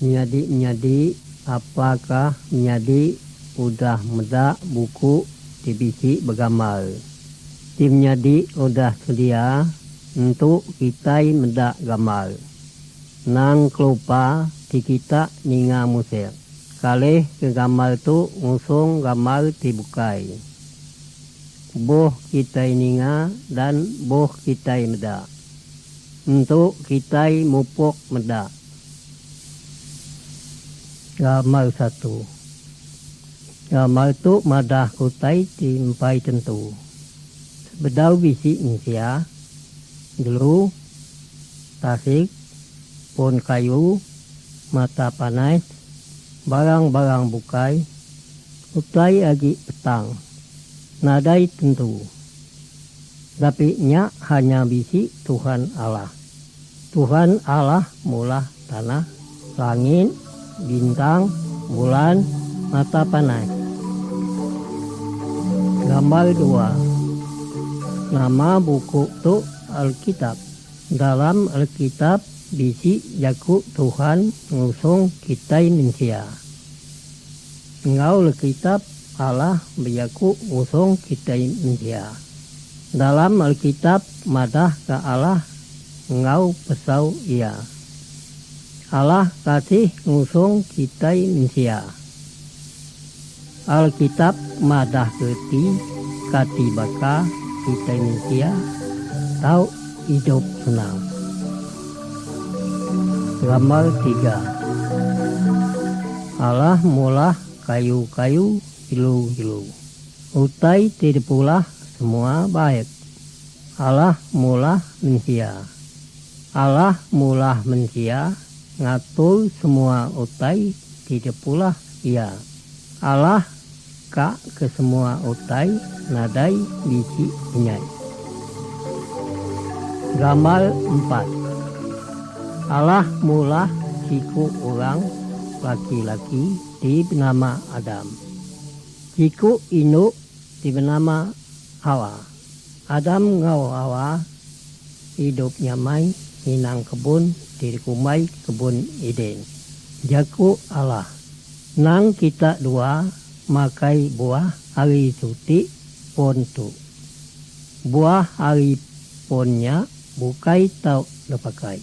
Menjadi apakah menjadi udah medak buku dibisi begamal. Tim menjadi udah sedia untuk kita medak gamal. Nang kelupa di kita ninga musik. Kalih ke gamal tu ngusung gamal dibukai. Boh kita ninga dan boh kita medak. Untuk kita mupuk medak. Gamal satu. Gamal tu madah kutai timpai tentu. Bedau bisi insia. Dulu. Tasik. Pon kayu. Mata panas. Barang-barang bukai. Kutai agi petang. Nadai tentu. Tapi nya hanya bisi Tuhan Allah. Tuhan Allah mula tanah, langit, bintang, bulan, mata panas. Gambar 2. Nama buku tu Alkitab. Dalam Alkitab bisi jaku Tuhan ngusung kita manusia. Ngau Alkitab Allah berjaku ngusung kita manusia. Dalam Alkitab madah ke Allah ngau pesau ia. Allah kasih ngusung kita manusia. Alkitab madah keti kati baka kita manusia tahu hidup senang. Gambar 3. Allah mulah kayu-kayu hilu-hilu. Utai tidak pula semua baik. Allah mulah manusia. Allah mulah manusia. Ngatur semua utai tidak pula ia. Allah kak ke semua utai nadai bisi penyai. Gambar 4. Allah mulah siku orang laki-laki di bernama Adam. Siku induk di bernama Hawa. Adam ngau Hawa hidup nyamai minang kebun di kumai kebun Eden. Jaku Allah. Nang kita dua makai buah hari cuti pon tu. Buah hari ponnya bukai tau lepakai.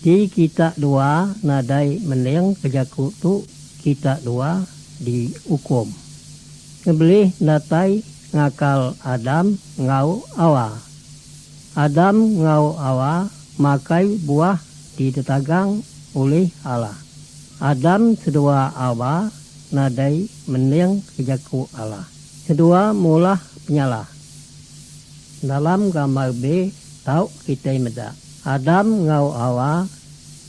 Di kita dua nadai meneng kejaku tu kita dua dihukum. Kebeli natai ngakal Adam ngau Hawa. Adam ngau Hawa makai buah ditegang oleh Allah. Adam sedua Hawa nadai meneng kejaku Allah. Kedua mulah penyalah. Dalam gambar B tahu kita medak. Adam ngau Hawa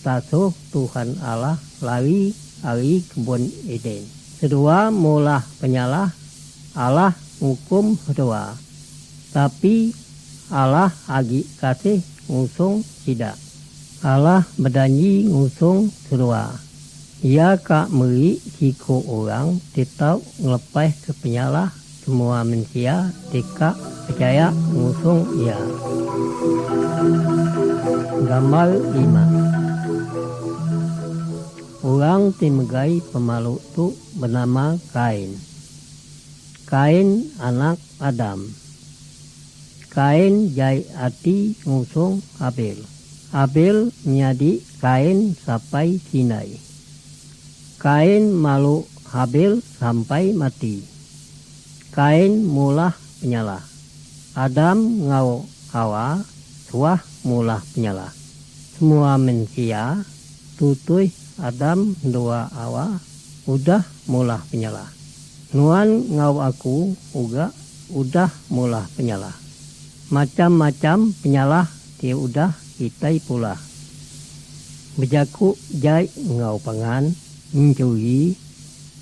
tasuh Tuhan Allah lari hari kebun Eden. Kedua mulah penyalah. Allah hukum kedua. Tapi Allah agi kasih ngusung tidak. Allah berjanji ngusung kedua. Ia kak meri siku orang tetap ngelepas ke penyalah semua manusia tidak percaya ngusung ia. Gambar 5. Orang timegai pemalu tu bernama Kain. Kain anak Adam. Kain jai hati ngusung Abel. Abel menjadi Kain sampai Sinai. Kain malu Habel sampai mati. Kain mulah penyalah. Adam ngau Hawa suah mulah penyalah. Semua manusia tutui Adam dua Hawa udah mulah penyalah. Nuan ngau aku uga udah mulah penyalah. Macam-macam penyalah dia udah kita pula. Bejaku jai ngau pangan, mencuri,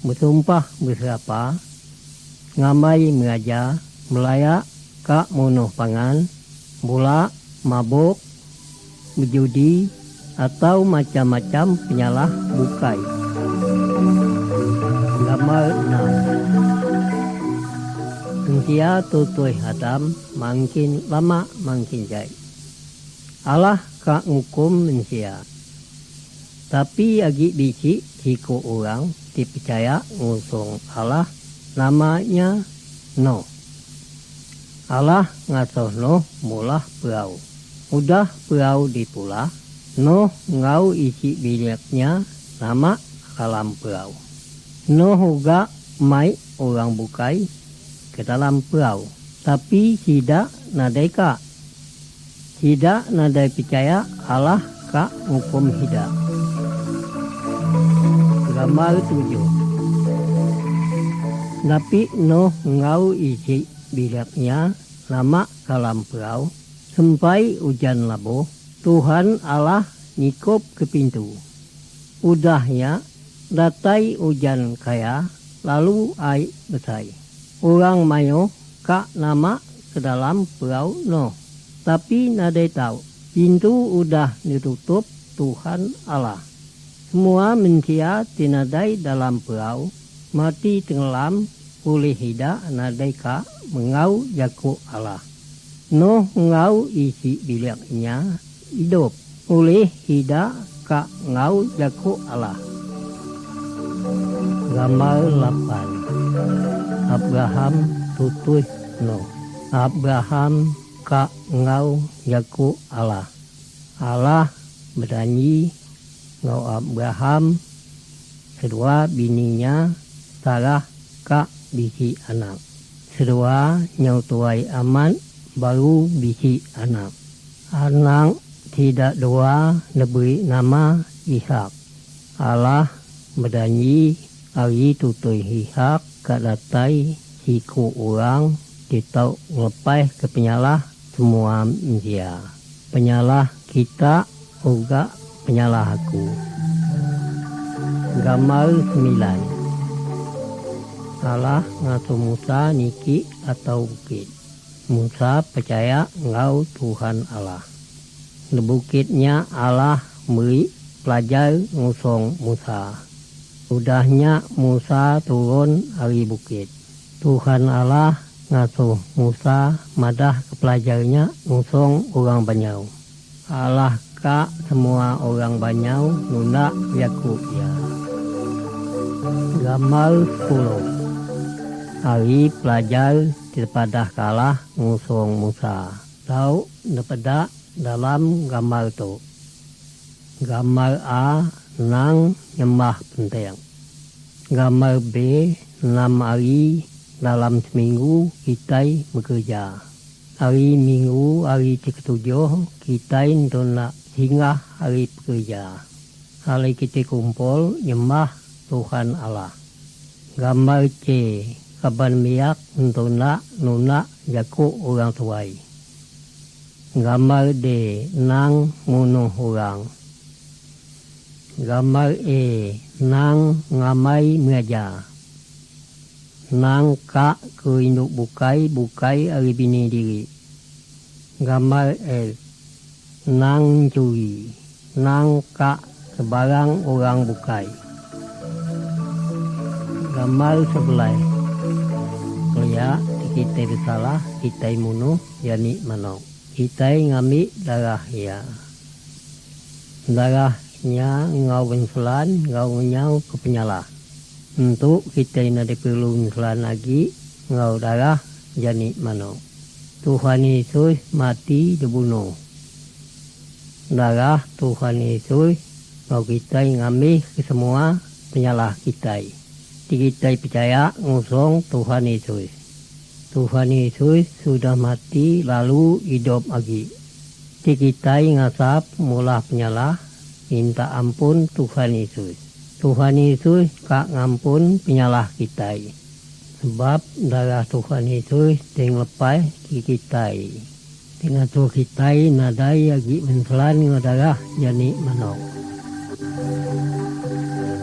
bersumpah bersiapa, ngamai mengajar, melayak kak munuh pangan, bula, mabuk, berjudi, atau macam-macam penyalah bukai. Gambar 6. Manusia tutui Adam makin lama makin jai. Allah kak ngukum manusia. Tapi agi biji siku orang dipercaya ngusung Allah namanya Noh. Allah ngasuh Noh mulah perahu. Udah perahu dipula, Noh ngau isi biliknya nama dalam perahu. Noh juga mai orang bukai ke dalam perahu. Tapi tidak nadeka. Tidak nadai percaya Allah ka hukum hidup. Gambar 7. Tapi Noh ngau isi biliknya lama dalam perahu sampai hujan labuh. Tuhan Allah nyikop ke pintu. Udahnya datai hujan kaya lalu air besar. Orang mayo ka nama ke dalam perahu Noh. Tapi nadai tahu pintu udah ditutup Tuhan Allah. Semua manusia tinadai dalam perahu mati tenggelam oleh hida nadai ka mengau jaku Allah. Noh ngau isi biliknya hidup oleh hida ka ngau jaku Allah. Gambar 8. Abraham tutuh Noh. Abraham ka ngau jaku Allah. Allah berjanji ngau Abraham kedua bininya Sarah ka bisi anak. Kedua nyau tuai aman baru bisi anak. Anak tidak dua diberi nama Ishak. Allah berjanji hari tutui Ishak ka datai siku orang ditau ngelepai ke penyalah semua manusia. Penyalah kita juga penyalah aku. Gambar 9. Allah ngasuh Musa niki atau bukit. Musa percaya ngau Tuhan Allah. Di bukitnya Allah beri pelajar ngusung Musa. Udahnya Musa turun hari bukit. Tuhan Allah ngasuh Musa madah ke pelajarnya ngusung orang Banyau. Allah ka semua orang Banyau nunda Yakub ya. Gambar 10. Hari pelajar daripada kalah ngusung Musa. Tahu daripada dalam gambar itu. Gambar A nang nyembah penting. Gambar B 6 hari dalam seminggu kita bekerja. Hari Minggu, hari ke-7 kita nak singgah hari pekerja. Hari kita kumpul nyembah Tuhan Allah. Gambar C kaban miak untuk nak nuna jaku orang tuai. Gambar D nang ngunuh orang. Gambar E nang ngamai mengajar. Nang ka keinduk bukai hari bini diri. Gambar L nang curi. Nang ka sebarang orang bukai. Gambar 11. Kelihak kita bersalah, kita munuh, yani manok. Kita ngambil darah ya. Darahnya ngau benselan, ngau nyau ke penyalah. Untuk kita nak perlu benselan lagi, ngau darah, yani manok. Tuhan Yesus mati dibunuh. Darah Tuhan Yesus ngau kita ngambil ke semua penyalah kita. Kita percaya ngusung Tuhan Yesus. Tuhan Yesus sudah mati lalu hidup lagi. Kita ngasap mula penyalah minta ampun Tuhan Yesus. Tuhan Yesus kak ngampun penyalah kita. Sebab darah Tuhan Yesus yang lepas kita. Dengan tu kita nadai lagi menselan darah jadi manok.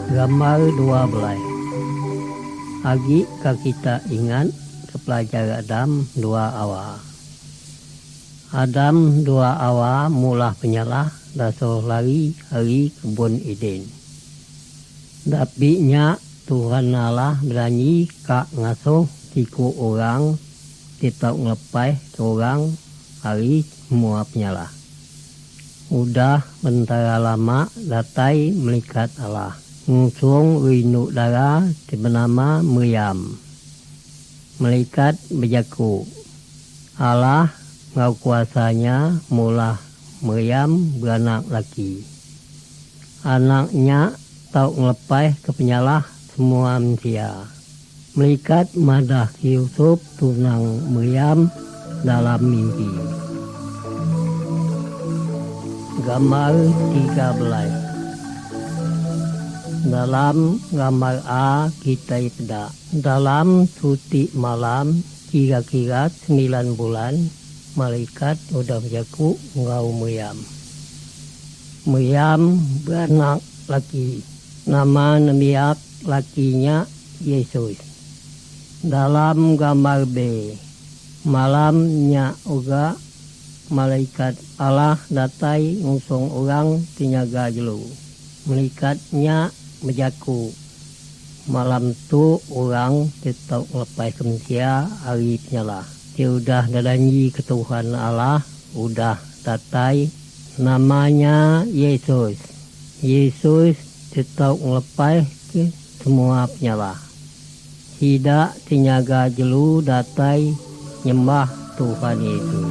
Gambar 12. Agi kita ingat ke pelajar Adam 2 awal. Adam 2 awal mula penyalah dasar lari hari kebun Eden. Tapi nya Tuhan Allah berani kak ngasuh siku orang kita ngelepai ke orang hari semua penyalah. udah bentara lama datai melikat Allah. Ngusung winu dara bernama Meriam. Melikat berjaku. Allah ngau kuasanya mula Meriam beranak laki. Anaknya tau ngelepai ke penyalah semua manusia. Melikat madah Yusuf tunang Meriam dalam mimpi. Gambar 13. Dalam gambar A kita peda. Dalam cuti malam kira-kira 9 bulan malaikat udah berjaku ngau Meriam. Meriam beranak laki. Nama namiak lakinya Yesus. Dalam gambar B, malamnya uga malaikat Allah datai ngusung orang tinyaga jelu. Malaikatnya berjaku. Malam tu orang tetap lepas kemensia hari penyalah. Dia udah dadanji ke Tuhan Allah, udah datai namanya Yesus. Yesus tetap ngelepai ke semua penyalah. Tidak tinyaga jelu datai nyembah Tuhan Yesus.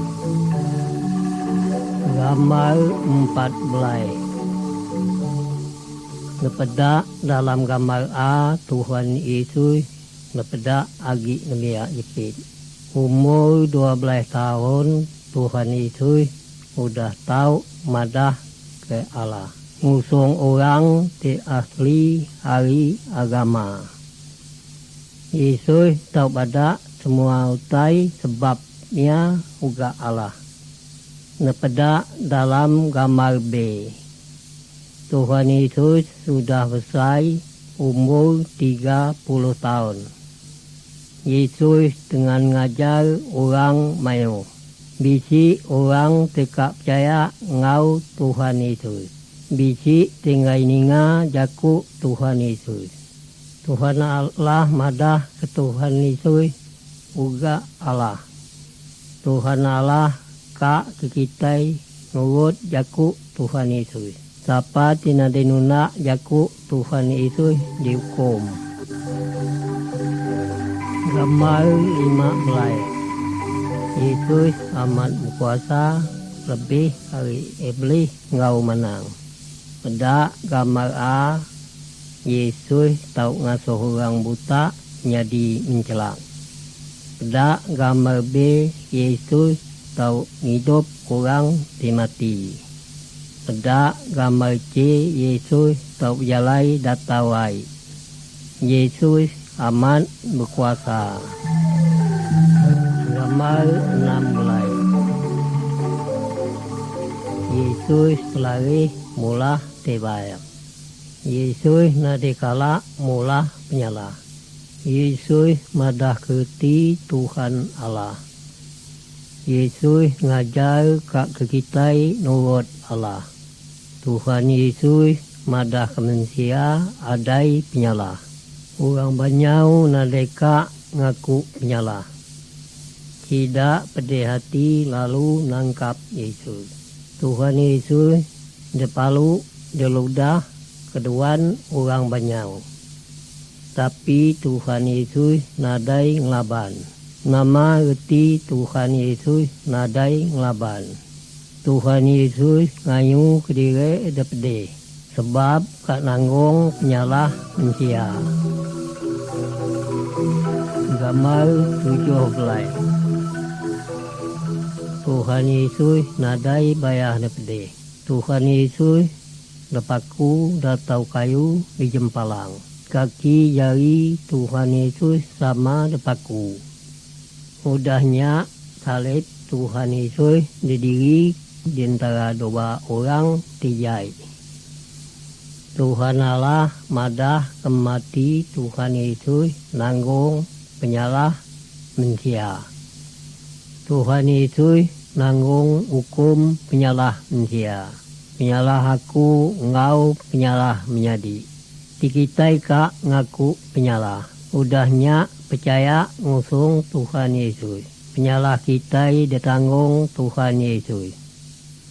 Gambar 14. Lepeda dalam gambar A Tuhan Yesus lepeda agi ngelia jepit. Umur 12 tahun Tuhan Yesus udah tahu madah ke Allah. Ngusung orang di asli hari agama. Yesus tahu pada semua utai sebabnya uga Allah. Nepeda dalam gambar B. Tuhan Yesus sudah besar umur 30 tahun. Yesus dengan ngajar orang mayu. Bisi orang tekak percaya ngau Tuhan Yesus. Bisi tinggal ninga jaku Tuhan Yesus. Tuhan Allah madah ke Tuhan Yesus uga Allah. Tuhan Allah kak ke kita nurut jaku Tuhan Yesus. Siapa tina denuna jaku Tuhan Yesus dihukum. Gambar 15. Yesus amat berkuasa lebih hari iblis ngau menang. Pada gambar A, Yesus tahu ngasuh orang buta jadi mencelak. Pada gambar B, Yesus tahu hidup kurang dimati. Pada gambar C, Yesus tahu jalai datawai. Yesus amat berkuasa. Gambar 16. Yesus pelari mula tebayak. Yesus nadikala mula penyalah. Yesus madah kerti Tuhan Allah. Yesus ngajar kak ke kita nurut Allah. Tuhan Yesus madah ke manusia adai penyalah. Orang banyak nadeka ngaku penyalah. Tidak pedih hati lalu nangkap Yesus. Tuhan Yesus depalu deludah keduan orang banyak. Tapi Tuhan Yesus nadai ngelaban. Nama reti Tuhan Yesus nadai ngelaban. Tuhan Yesus ngayu kediri depede. Sebab kak nanggung penyalah manusia. Gambar 17. Tuhan Yesus nadai bayah depede. Tuhan Yesus lepaku datau kayu di jempalang. Kaki jari Tuhan Yesus sama depaku. Udahnya salib Tuhan Yesus didiri di antara dua orang tijai. Tuhan Allah madah kemati Tuhan Yesus nanggung penyalah manusia. Tuhan Yesus nanggung hukum penyalah manusia. Penyalah aku ngau penyalah menjadi. Dikitai kak ngaku penyalah. Udahnya percaya ngusung Tuhan Yesus. Penyalah kita ditanggung Tuhan Yesus.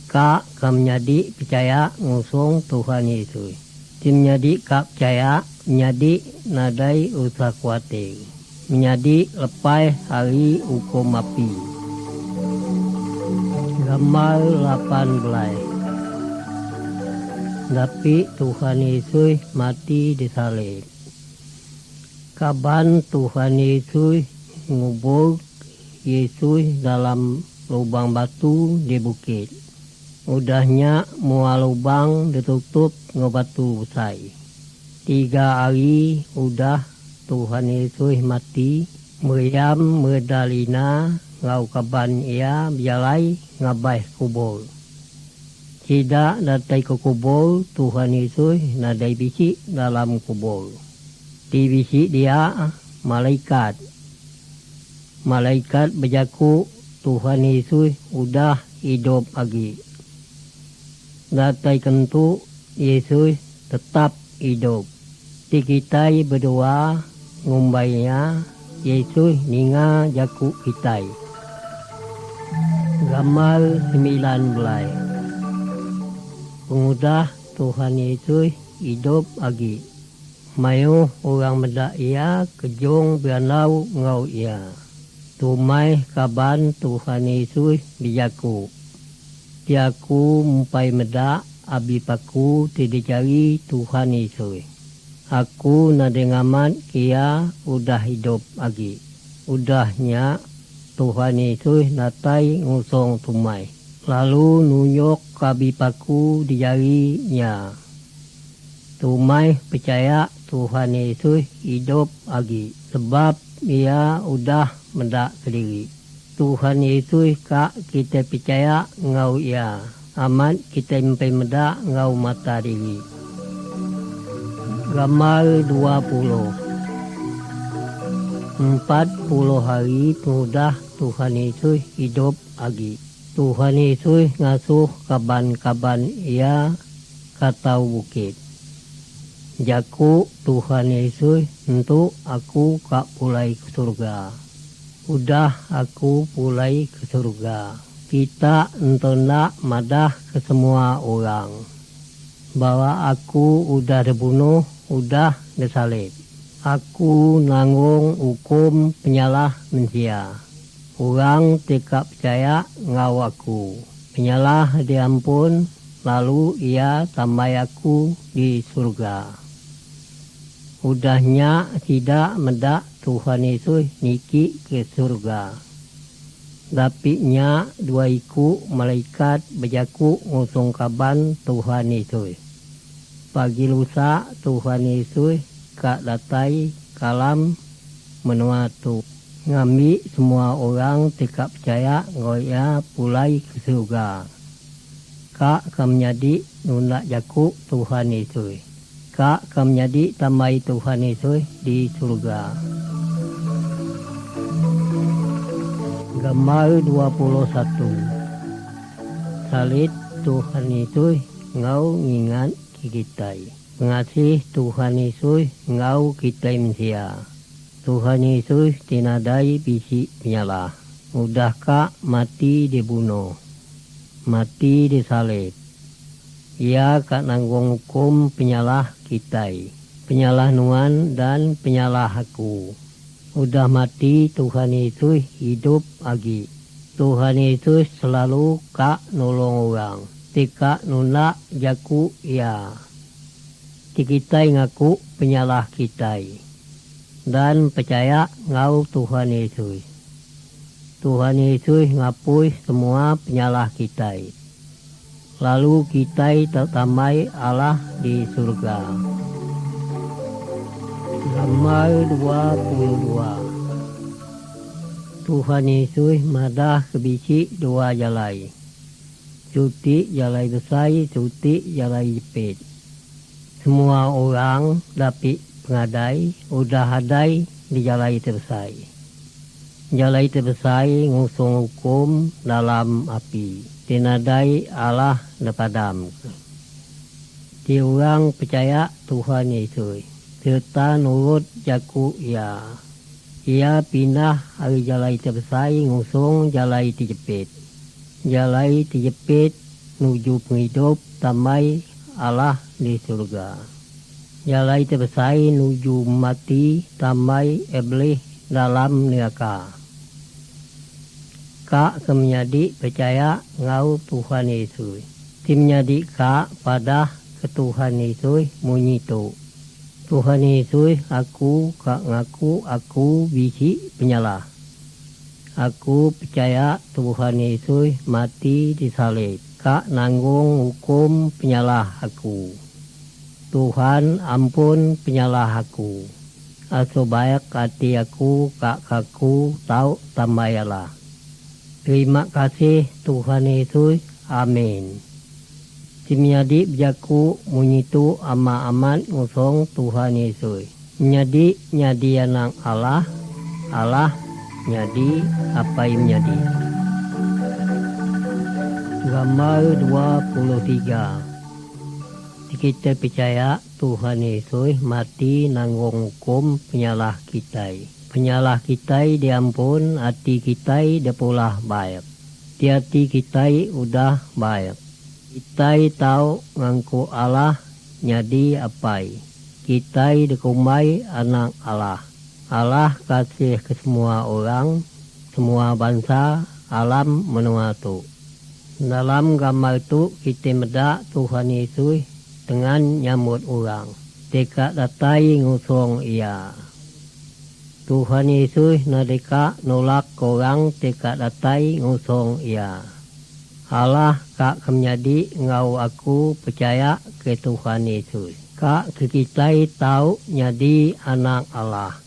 Kak menjadi percaya ngusung Tuhan Yesus. Menjadi kak percaya menjadi nadai usaha kuatir. Menjadi lepai hari hukum api. Gambar 18. Tapi Tuhan Yesus mati disalib. Kaban Tuhan Yesus ngubur Yesus dalam lubang batu di bukit. Udahnya mual lubang ditutup ngebatu besai. 3 hari udah Tuhan Yesus mati. Meriam Magdalena ngau kaban ia bialai ngabai kubur. Tidak datai ke kubur Tuhan Yesus nadai bisi dalam kubur. Di bisi dia malaikat. Malaikat berjaku Tuhan Yesus udah hidup lagi. Datai kentu Yesus tetap hidup. Dikitai berdua ngumbainya Yesus ninga jaku kitai. Gambar 19. Pengudah Tuhan Yesus hidup lagi. Mayu orang medak ia kejong beranau ngau ia. Tumai kaban Tuhan Yesus bijaku. Tiaku mumpai medak abi paku tidak cari Tuhan Yesus. Aku nadengamat kia udah hidup lagi. Udahnya Tuhan Yesus natai ngusong tumai. Lalu nunjuk abi paku di jarinya. Tumai percaya Tuhan Yesus hidup lagi. Sebab ia udah medak sendiri. Tuhan Yesus kak kita percaya ngau ia. Amat kita mimpi medak ngau mata diri. Gambar 20. 40 hari sudah Tuhan Yesus hidup lagi. Tuhan Yesus ngasuh kaban-kaban ia katau bukit. Jaku Tuhan Yesus untuk aku kak pulai ke surga. Udah aku pulai ke surga. Kita entondak madah ke semua orang. Bahwa aku udah dibunuh, udah disalib. Aku nanggung hukum penyalah manusia. Orang tidak percaya ngau aku. Penyalah diampun, lalu ia tambah aku di surga. Udahnya tidak medak Tuhan Yesus niki ke surga. Tapi nya 2 iku malaikat berjaku ngusung kaban Tuhan Yesus. Pagi lusa Tuhan Yesus kak datai kalam menuatu. Ngambil semua orang tidak percaya ngoya pulai ke surga. Kak menjadi nundak jaku Tuhan Yesus. Kak menjadi tamai Tuhan Yesus di surga. Gambar 21. Salit Tuhan Yesus ngau ngingat kita. Pengasih Tuhan Yesus ngau kita manusia. Tuhan Yesus tinadai bisi penyalah. Udah kak mati dibunuh. Mati disalib. Ia kak nanggung hukum penyalah kita. Penyalah Nuan dan penyalah aku. Udah mati Tuhan Yesus hidup lagi. Tuhan Yesus selalu kak nolong orang. Tika nundak jaku ia. Dikitai ngaku penyalah kita. Dan percaya ngau Tuhan Yesus. Tuhan Yesus ngapus semua penyalah kita. Lalu kita tertamai Allah di surga. Gambar 22. Tuhan Yesus madah kebisi 2 jalai. Cuti jalai besar, cuti jalai jepit. Semua orang dapat pengadai, udah hadai di jalai terbesar. Jalai terbesar ngusung hukum dalam api. Tinadai Allah depadam. Di orang percaya Tuhan Yesus. Serta nurut jaku ia. Ia pindah hari jalai terbesar ngusung jalai terjepit. Jalai terjepit nuju penghidup tamai Allah di surga. Jalai terbesai nuju mati tamai iblis dalam neraka. Kak kemenyadi percaya ngau Tuhan Yesus. Timnyadi kak pada ke Tuhan Yesus munyitu. Tuhan Yesus aku kak ngaku aku bisi penyalah. Aku percaya Tuhan Yesus mati di salib. Kak nanggung hukum penyalah aku. Tuhan ampun penyalah aku. Aso baik hati aku kak kaku tau tambayalah. Terima kasih Tuhan Yesus. Amin. Timnyadi berjaku munyitu ama aman ngusong Tuhan Yesus. Nyadi nyadi anang Allah. Allah nyadi apa yang nyadi. Gambar 23. Kita percaya Tuhan Yesus mati nanggung hukum penyalah kita. Penyalah kita diampun, hati kita dipulah baik. Di hati kita udah baik. Kita tahu ngangku Allah nyadi apai. Kita dikumai anak Allah. Allah kasih ke semua orang, semua bangsa, alam menua tu. Dalam gambar itu kita meda Tuhan Yesus dengan nyambut orang. Dekat datai ngusung ia. Tuhan Yesus nadeka nolak korang dekat datai ngusung ia. Allah kak kemenyadi ngau aku percaya ke Tuhan Yesus. Kak ke kita tahu nyadi anak Allah.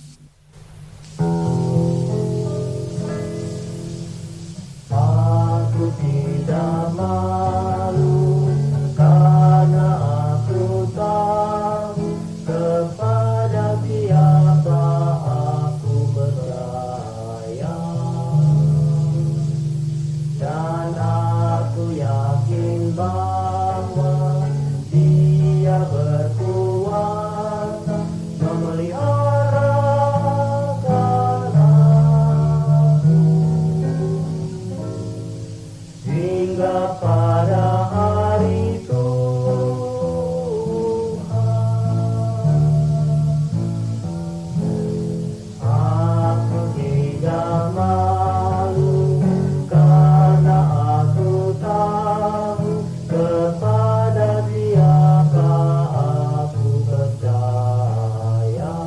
Aku tidak malu karena aku tahu kepada siapa aku percaya. Dan aku yakin bahwa Dia berkuasa memeliharakan aku hingga pada hari Tuhan. Aku tidak malu karena aku tahu kepada siapa aku percaya.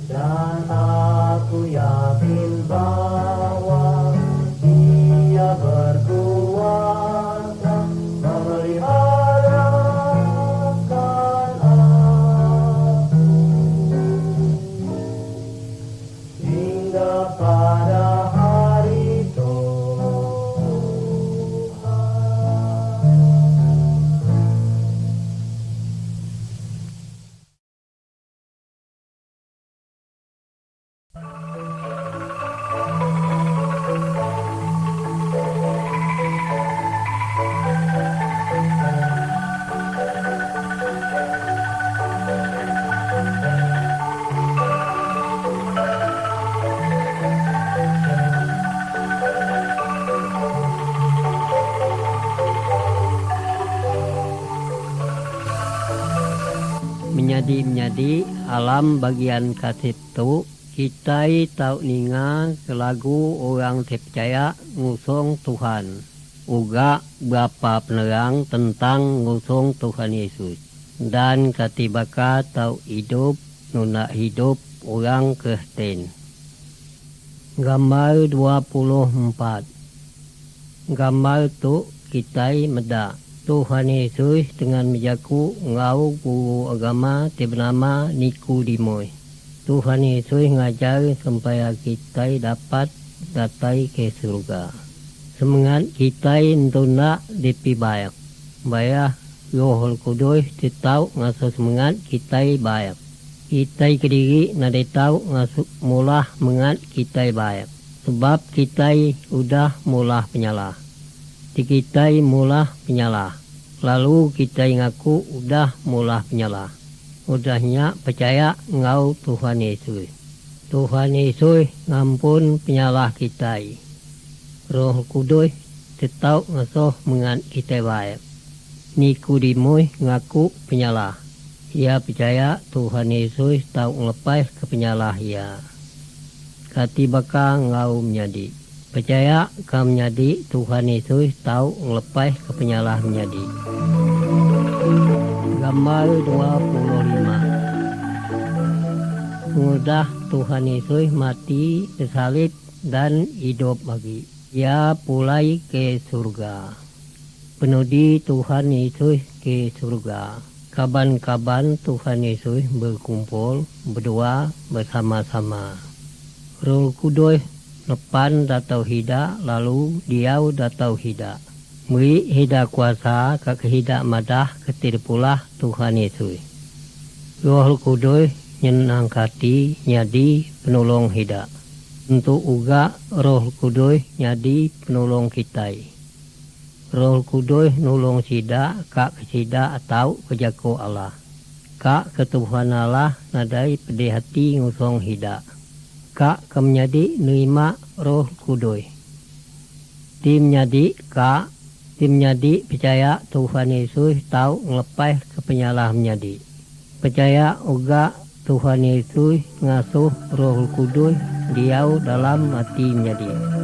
Dan aku yakin bahwa Dia berkuasa memeliharakan aku hingga pada hari Menyadi alam bagian kasih tu kita tahu ninga selagu orang percaya ngusung Tuhan. Uga berapa penerang tentang ngusung Tuhan Yesus. Dan katibaka tahu hidup nuna hidup orang Kristen. Gambar 24. Gambar tu kita meda. Tuhan Yesus dengan menjaku ngau guru agama bernama Nikodemus. Tuhan Yesus ngajar supaya kita dapat datai ke surga. Semangat kita untuk nak dipi baik. Bayar Roh Kudus tahu ngasuh semangat kita baik. Kita kediri nak tahu ngasuh mulah mengat kita baik. Sebab kita udah mulah penyalah. Kita mulah penyalah. Lalu kita ngaku udah mulah penyalah. Udahnya percaya ngau Tuhan Yesus. Tuhan Yesus ngampun penyalah kita. Roh Kudus tetau ngasoh mengan kita wae. Nikodemus ngaku penyalah. Ia percaya Tuhan Yesus tahu ngelepas ke penyalah ia. Kati baka ngau menjadi. Percaya kam menjadi Tuhan Yesus tahu ngelepas ke penyalah menjadi. Gambar 25. Mudah Tuhan Yesus mati tersalib dan hidup lagi. Ia pulai ke surga. Penudi Tuhan Yesus ke surga. Kaban-kaban Tuhan Yesus berkumpul berdua bersama-sama. Roh Kudus lepan datau hida lalu diau datau hida. Beri hida kuasa ke hida madah ketir pula Tuhan Yesus. Roh Kudus nyenangkati nyadi penolong hida. Untuk uga Roh Kudus nyadi penolong kita. Roh Kudus nulung sida kak kesida atau kejako Allah. Kak ketuhan Allah nadai pedih hati ngusong hida. Kak kemenyadi nerima Roh Kudus. Tim nyadi kak, tim nyadi percaya Tuhan Yesus tahu ngelepas ke penyalah menjadi. Percaya uga Tuhan Yesus ngasuh Roh Kudus diau dalam hati menjadi.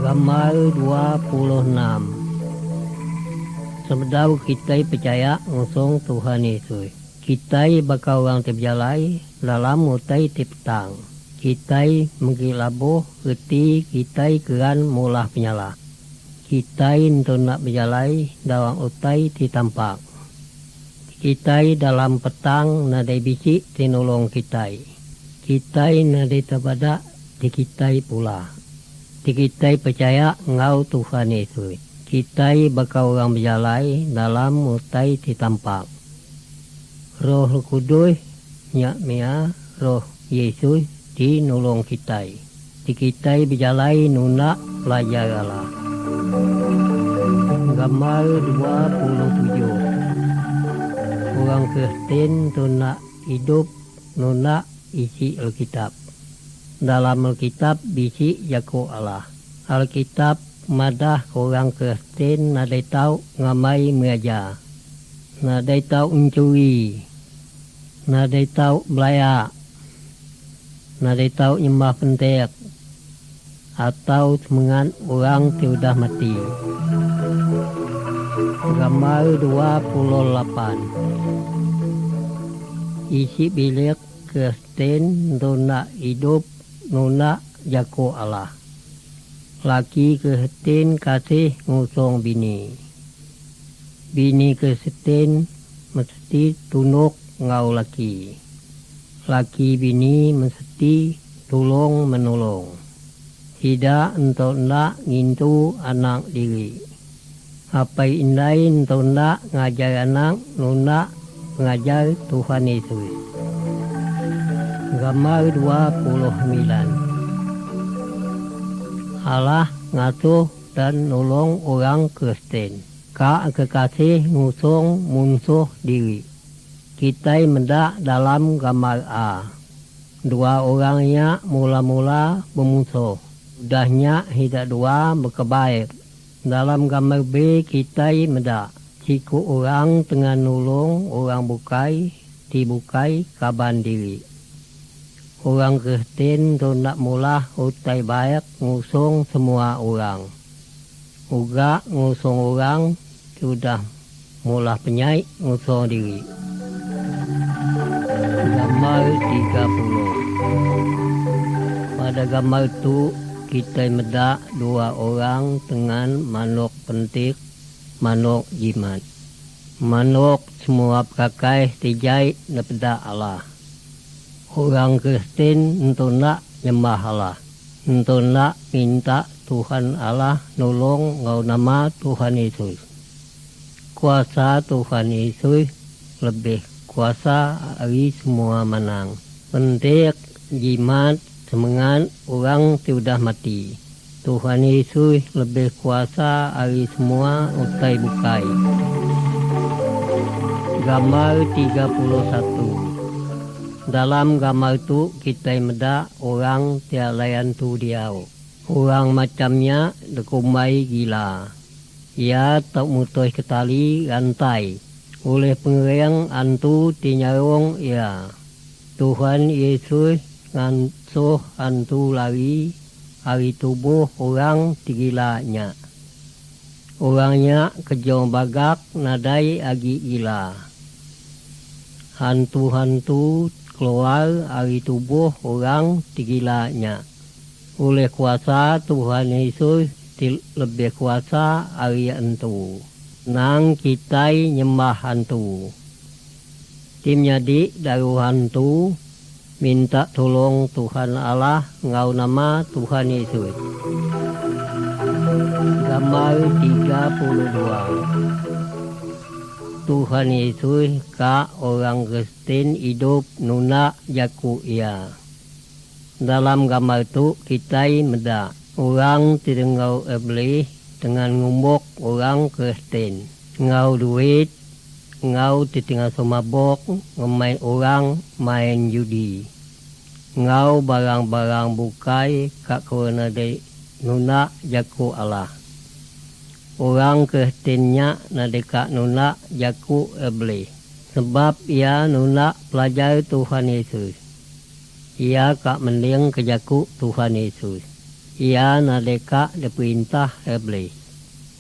Gambar 26. Sebedau kita percaya ngusung Tuhan Yesus. Kita bakal orang terjalai dalam mutai tiptang. Kita mengkilabuh reti kita keran mulah penyalah. Kita untuk nak berjalai dalam utai ditampak. Kita dalam petang nadai bisik tinolong kita. Kita nadai terbadak di kita pula. Kita percaya ngau Tuhan Yesus. Kita bakal orang berjalai dalam mutai ditampak. Roh Kudus nyak mea Roh Yesus di nolong kita. Kita berjalai nuna pelajar Allah. Gambar 27. Orang Kristen tuna hidup nuna isi Alkitab. Dalam Alkitab bisi jako Allah. Alkitab madah orang Kristen nadai tahu ngamai mengajar. Nadai tahu mencuri. Nadai tahu belayak. Nadai tahu nyembah pentek. Atau semangat orang sudah mati. Gambar 28. Isi bilik Kristen nuna hidup nuna jako Allah. Laki Kristen kasih ngusong bini. Bini Kristen mesti tunduk ngau laki. Laki bini mesti tolong menolong. Tidak untuk nak ngintu anak diri. Apa indai untuk nak ngajar anak nuna mengajar Tuhan Yesus. Gambar 29. Allah ngasuh dan nolong orang Kristen. Kak kekasih ngusung musuh diri. Kita mendak dalam gambar A. Dua orangnya mula-mula bermusuh. Udahnya hidak dua berkebaik. Dalam gambar B kita mendak. Siku orang tengah nolong orang bukai, dibukai kaban diri. Orang Kristen tu nak mula utai baik ngusung semua orang. Uga ngusung orang sudah mula penyai ngusung diri. Gambar 30. Pada gambar itu kita medak dua orang dengan manuk pentik, manuk jimat. Manuk semua pakai tijai nepeda Allah. Orang Kristen untuk nak nyembah Allah. Untuk nak minta Tuhan Allah nolong ngau nama Tuhan Yesus. Kuasa Tuhan Yesus lebih kuasa hari semua menang. Pentik, jimat, semangat orang sudah mati. Tuhan Yesus lebih kuasa hari semua utai bukai. Gambar 31. Dalam gambar itu kita meda orang tiada layan tu diau. Orang macamnya dekumbai gila. Ia tak mutus ke tali rantai. Oleh pengerang antu tinyarong ia. Tuhan Yesus ngansuh antu lari. Hari tubuh orang tigilanya. Orangnya kejong bagak nadai agi gila. Hantu-hantu keluar hari tubuh orang tigilanya. Oleh kuasa Tuhan Yesus lebih kuasa hari hantu. Nang kitai nyembah hantu. Tim nyadi daru hantu minta tolong Tuhan Allah ngau nama Tuhan Yesus. Gambar 32. Tuhan Yesus ka orang Kristen hidup nuna jaku ia. Dalam gambar itu kita meda orang tidengau iblis dengan ngumbuk orang Kristen. Ngau duit, ngau titinggal somabok, ngemain orang main judi. Ngau barang-barang bukai kak korona de nuna jaku Allah. Orang Kristennya nadeka nuna jaku iblis. Sebab ia nuna pelajar Tuhan Yesus. Ia kak mending kejaku Tuhan Yesus. Ia nadeka diperintah iblis.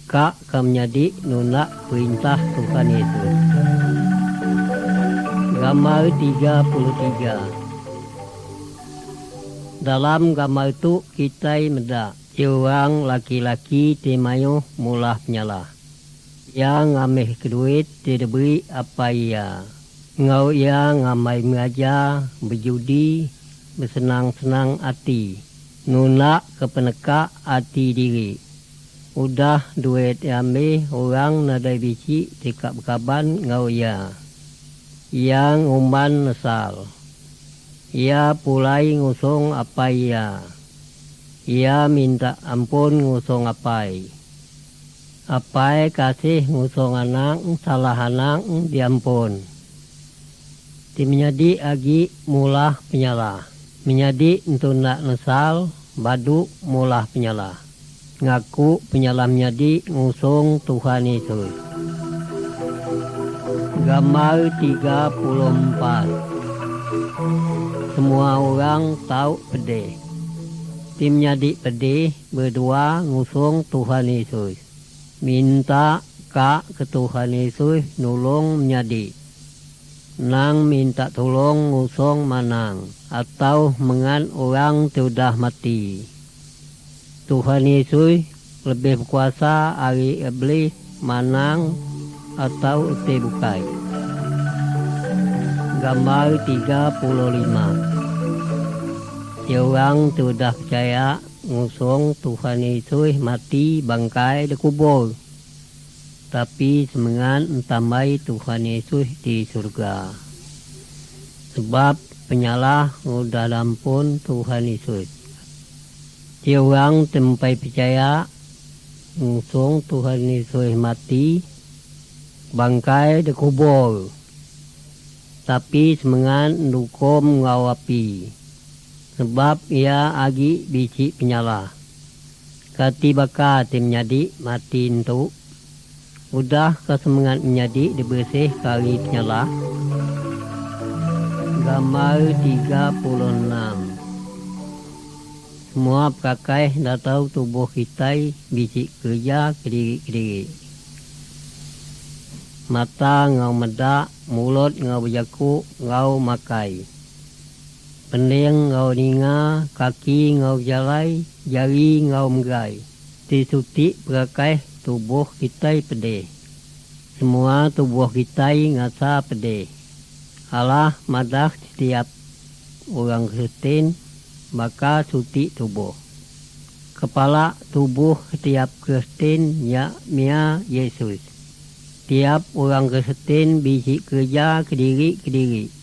Kak menjadi nuna perintah Tuhan Yesus. Gambar 33. Dalam gambar itu kita meda. Orang laki-laki timayu mulah penyalah. Yang ngamih keduit tidak beri apa ia. Ngau ia ngamai mengajar, berjudi, bersenang-senang hati. Nuna kepeneka hati diri. Udah duit ambil orang nadai biji tikap berkaban ngau ia. Yang umban nesal. Ia pulai ngusung apa ia. Ia minta ampun ngusung apai. Apai kasih ngusung anak, salah anak diampun. Menyadi agi mulah penyalah. Menyadi untuk nak nesal, badu mulah penyalah. Ngaku penyalah menyadi ngusung Tuhan Yesus. Gambar 34. Semua orang tahu pedih. Tim nyadi pedih berdua ngusung Tuhan Yesus. Minta kak ke Tuhan Yesus nulung menyadi. Nang minta tolong ngusung manang. Atau mengan orang sudah mati. Tuhan Yesus lebih berkuasa hari iblis manang atau ete bukai. Gambar 35. Orang sudah percaya ngusung Tuhan Yesus mati bangkai dikubur. Tapi semengan entamai Tuhan Yesus di surga. Sebab penyalah udah lampun Tuhan Yesus. Orang tempai percaya ngusung Tuhan Yesus mati bangkai dikubur. Tapi semengan dukum ngawapi. Sebab ia agi biji penyalah. Kati baka tim nyadi mati entuk. Udah kesemengan menyadi dibersih kali penyalah. Gambar 36. Semua pakai dah tahu tubuh kita biji kerja kediri-kediri. Mata ngau medak, mulut ngau berjaku, ngau makai. Pendeng ngau ninga, kaki ngau jalai, jari ngau menggai. Disuti pakai tubuh kita pedih. Semua tubuh kita ngasa pedih. Allah madah setiap orang Kristen maka suti tubuh. Kepala tubuh setiap Kristen ya Mia Yesus. Tiap orang Kristen biji kerja kediri-kediri.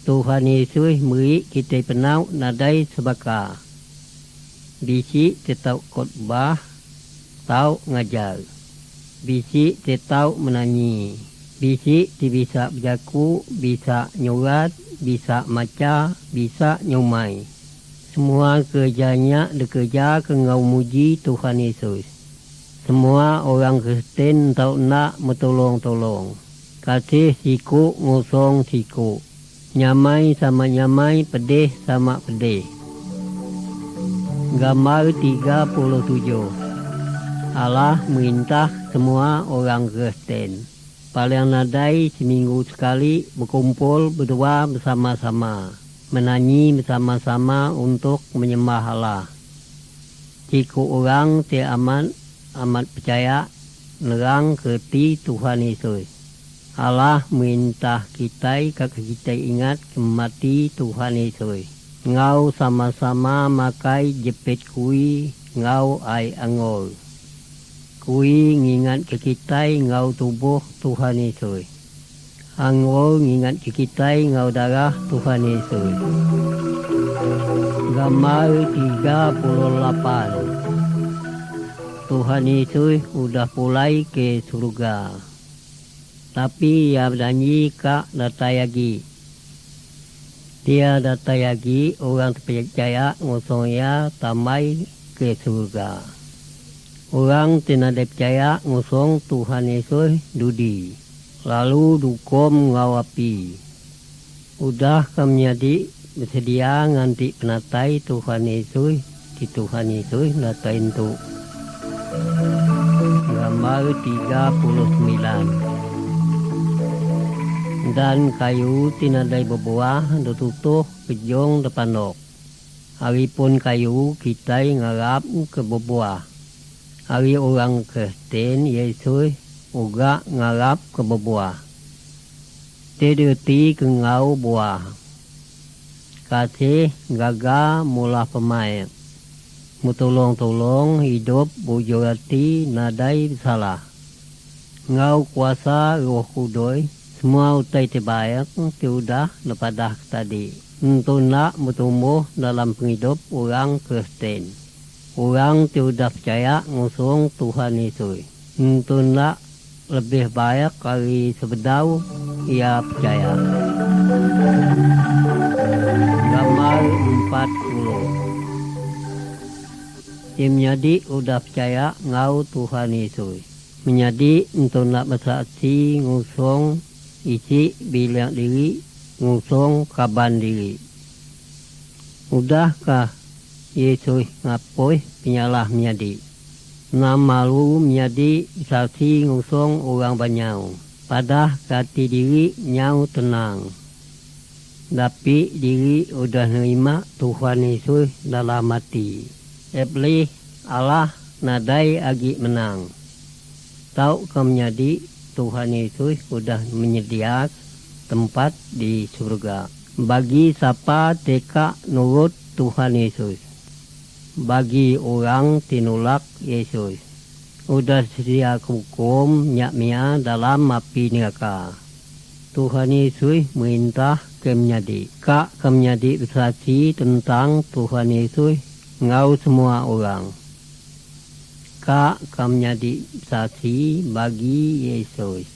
Tuhan Yesus beri kita penau nadai sebaka. Biji tetap khotbah, tau ngajar. Biji tetap menanyi. Biji bisa berjaku, bisa nyurat, bisa maca, bisa nyumai. Semua kerjanya bekerja ke ngau muji Tuhan Yesus. Semua orang Kristen tak nak metolong-tolong. Kasih siku ngosong siku. Nyamai sama nyamai, pedih sama pedih. Gambar 37. Allah merintah semua orang Kristen. Paling nadai seminggu sekali berkumpul berdua bersama-sama. Menyanyi bersama-sama untuk menyembah Allah. Jika orang amat percaya nerang kerti Tuhan Yesus. Allah merintah kita ingat kemati Tuhan Yesus. Ngau sama-sama makai jepit kui ngau ai angol. Kui ngingat ke kita ngau tubuh Tuhan Yesus. Angol ngingat ke kita ngau darah Tuhan Yesus. Gambar 38. Tuhan Yesus udah mulai ke surga. Tapi ia berjanji kak datang lagi. Dia datang lagi orang percaya ngosong ia tamai ke surga. Orang tidak percaya ngosong Tuhan Yesus dudi. Lalu dukom ngawapi. Udah kami bersedia nganti penatai Tuhan Yesus. Di Tuhan Yesus datang itu. Gambar 39. Dan kayu tinadai berbuah tutuh kejong depanok. Hari pun kayu kita ngarap ke berbuah. Hari orang Kristen Yesus juga ngarap ke berbuah. Tidurti ke ngau buah. Kasih gagal mula pemain. Mutolong-tolong hidup bujurati nadai salah. Ngau kuasa roh kudoi. Semua utai terbaik sudah lepadah tadi. Untuk nak bertumbuh dalam penghidup orang Kristen. Orang sudah percaya ngusung Tuhan Yesus. Untuk nak lebih baik kali sebedau ia percaya. Gambar 40. Dia menjadi sudah percaya ngau Tuhan Yesus. Menjadi untuk nak bersaksi ngusung isi bilang diri, ngusung kaban diri. Udahkah Yesus ngapoi penyalah menjadi? Nam malu menjadi saksi ngusung orang banyak. Padah kati diri nyau tenang. Tapi diri udah nerima Tuhan Yesus dalam hati. Iblis Allah nadai agi menang. Tahu kau menjadi Tuhan Yesus sudah menyediakan tempat di surga. Bagi siapa teka nurut Tuhan Yesus. Bagi orang tinulak Yesus. Sudah sedia hukum nyakmia dalam api neraka. Tuhan Yesus merintah kemnyadi. Kak kemnyadi bersaksi tentang Tuhan Yesus ngau semua orang. Kak kami jadi saksi bagi Yesus.